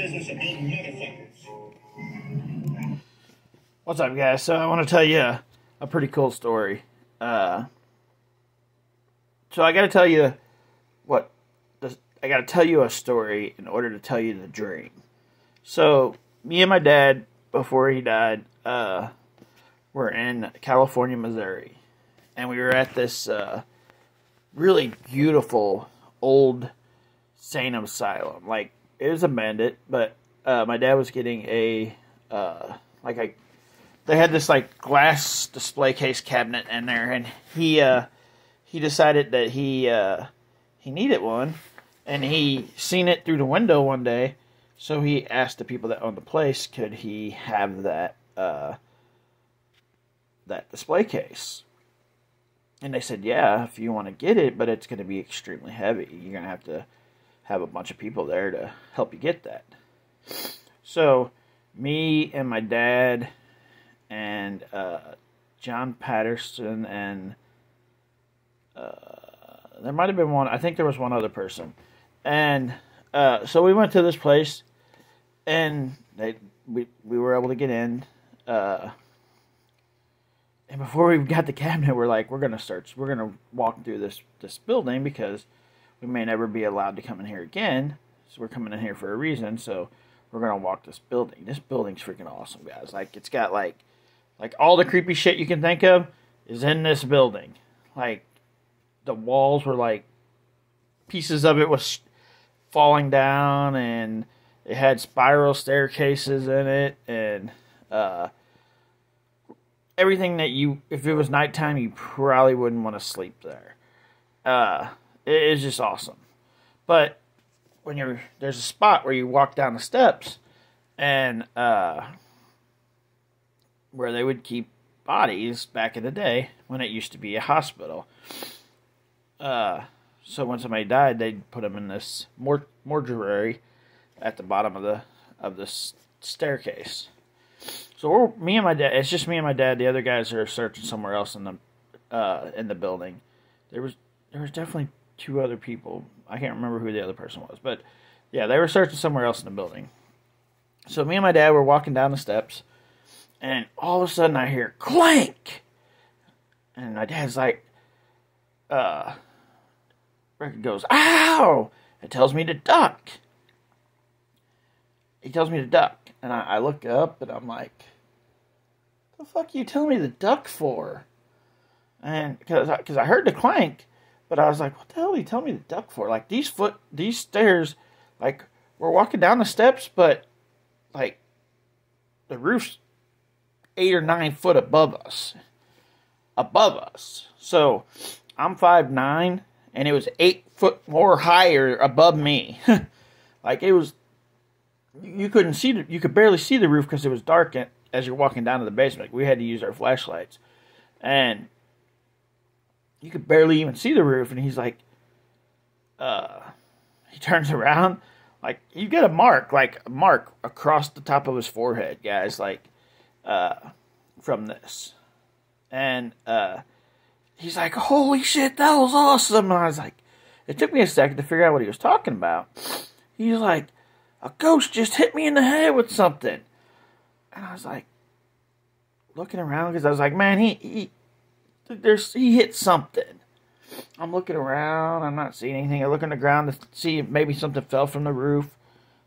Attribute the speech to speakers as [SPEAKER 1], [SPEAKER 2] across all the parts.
[SPEAKER 1] business of being motherfuckers.
[SPEAKER 2] What's up, guys? So I want to tell you a pretty cool story. So I got to tell you I got to tell you a story in order to tell you the dream. So me and my dad, before he died, were in California, Missouri, and we were at this really beautiful old sane asylum. Like, it was abandoned, but my dad was getting they had this like glass display case cabinet in there, and he decided that he needed one, and he seen it through the window one day, so he asked the people that owned the place, could he have that display case? And they said, yeah, if you want to get it, but it's going to be extremely heavy. You're going to have a bunch of people there to help you get that. So me and my dad and John Patterson and there might have been one. I think there was one other person. And so we went to this place, and we were able to get in. And before we got the cabinet, we're like, we're going to walk through this building because we may never be allowed to come in here again. So we're coming in here for a reason. So we're going to walk this building. This building's freaking awesome, guys. Like, it's got like all the creepy shit you can think of is in this building. Like, the walls were like, pieces of it was falling down, and it had spiral staircases in it, and everything that if it was nighttime, you probably wouldn't want to sleep there. It is just awesome. But when there's a spot where you walk down the steps, and where they would keep bodies back in the day when it used to be a hospital. So when somebody died, they'd put them in this mortuary at the bottom of this staircase. So me and my dad. It's just me and my dad. The other guys are searching somewhere else in the building. There was definitely two other people. I can't remember who the other person was, but yeah, they were searching somewhere else in the building. So me and my dad were walking down the steps, and all of a sudden I hear clank, and my dad's like, Rick goes, ow! It tells me to duck. He tells me to duck. And I look up, and I'm like, the fuck are you telling me to duck for? And because I heard the clank, but I was like, what the hell are you telling me to duck for? Like, these stairs, like, we're walking down the steps, but, like, the roof's 8 or 9 foot above us. So I'm 5'9", and it was 8 foot more higher above me. Like, it was, you could barely see the roof because it was dark as you're walking down to the basement. We had to use our flashlights, and you could barely even see the roof. And he's like, he turns around, like, you get a mark across the top of his forehead, guys, like, from this. And he's like, holy shit, that was awesome. And I was like, it took me a second to figure out what he was talking about. He's like, a ghost just hit me in the head with something. And I was like, looking around, because I was like, man, he hit something. I'm looking around, I'm not seeing anything. I look on the ground to see if maybe something fell from the roof.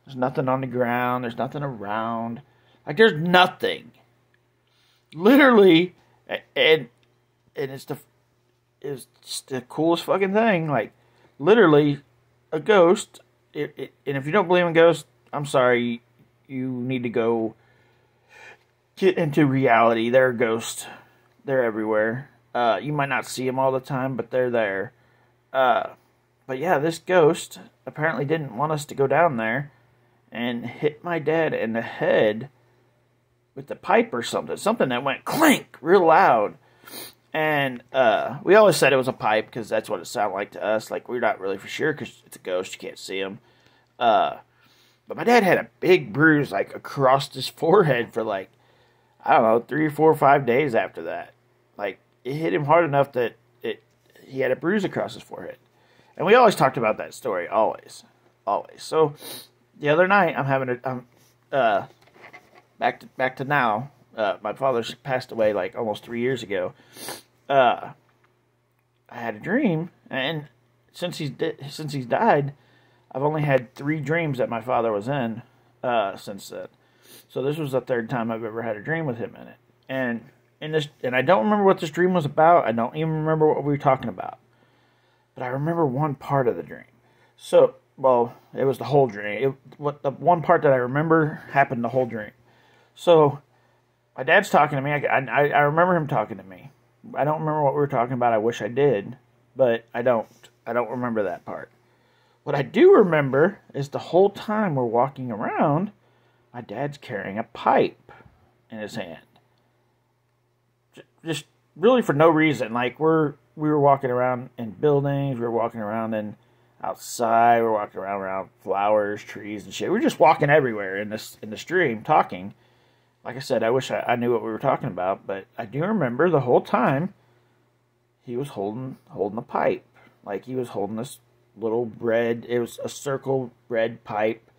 [SPEAKER 2] There's nothing on the ground. There's nothing around. Like, there's nothing. Literally, and it's the coolest fucking thing. Like, literally, a ghost. And if you don't believe in ghosts, I'm sorry. You need to go get into reality. There are ghosts. They're everywhere. You might not see them all the time, but they're there. But yeah, this ghost apparently didn't want us to go down there, and hit my dad in the head with the pipe or something. Something that went clank real loud. And we always said it was a pipe because that's what it sounded like to us. Like, we're not really for sure because it's a ghost. You can't see him. But my dad had a big bruise, like, across his forehead for, like, I don't know, 3 or 4 or 5 days after that. Like, it hit him hard enough that he had a bruise across his forehead. And we always talked about that story, always. So the other night, back to now. My father passed away like almost 3 years ago. I had a dream, and since he's died, I've only had 3 dreams that my father was in since then. So this was the 3rd time I've ever had a dream with him in it. And I don't remember what this dream was about. I don't even remember what we were talking about. But I remember one part of the dream. So, well, it was the whole dream. The one part that I remember happened the whole dream. So, my dad's talking to me. I remember him talking to me. I don't remember what we were talking about. I wish I did, but I don't remember that part. What I do remember is the whole time we're walking around, my dad's carrying a pipe in his hand. Just really for no reason. Like we were walking around in buildings, we were walking around outside, we were walking around flowers, trees, and shit. We were just walking everywhere in the stream, talking. Like I said, I wish I knew what we were talking about, but I do remember the whole time he was holding a pipe. Like he was holding this little red, it was a circle red pipe,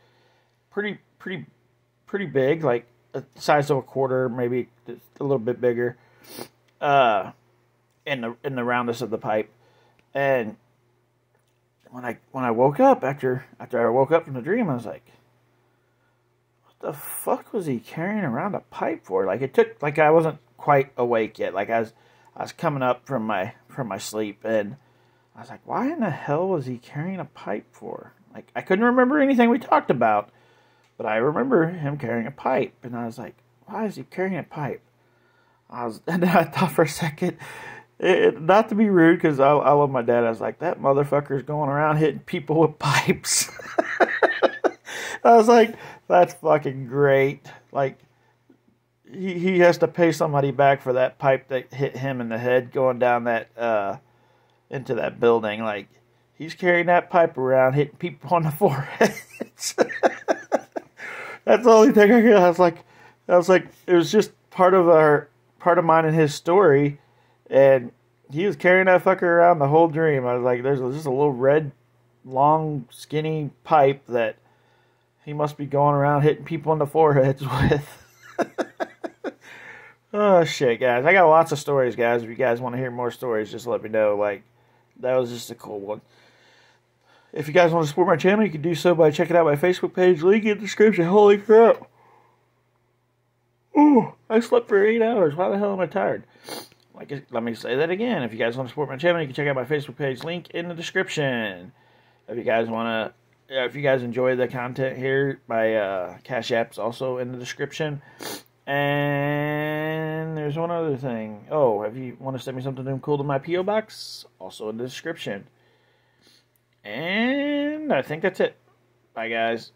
[SPEAKER 2] pretty big, like the size of a quarter, maybe a little bit bigger, in the roundness of the pipe. And when I woke up after I woke up from the dream, I was like, the fuck was he carrying around a pipe for? Like it took, like I wasn't quite awake yet. Like I was coming up from my sleep, and I was like, why in the hell was he carrying a pipe for? Like I couldn't remember anything we talked about, but I remember him carrying a pipe, and I was like, why is he carrying a pipe? And then I thought for a second, not to be rude, because I love my dad. I was like, that motherfucker's going around hitting people with pipes. I was like, that's fucking great. Like, he has to pay somebody back for that pipe that hit him in the head going down that, into that building. Like, he's carrying that pipe around, hitting people on the forehead. That's the only thing I got. I was like, it was just part of mine and his story, and he was carrying that fucker around the whole dream. I was like, there's just a little red, long, skinny pipe that he must be going around hitting people on the foreheads with. Oh, shit, guys. I got lots of stories, guys. If you guys want to hear more stories, just let me know. Like, that was just a cool one. If you guys want to support my channel, you can do so by checking out my Facebook page. Link in the description. Holy crap. Ooh, I slept for 8 hours. Why the hell am I tired? Let me say that again. If you guys want to support my channel, you can check out my Facebook page. Link in the description. If you guys enjoy the content here, my Cash App's also in the description. And there's one other thing. Oh, if you want to send me something cool to my P.O. Box, also in the description. And I think that's it. Bye, guys.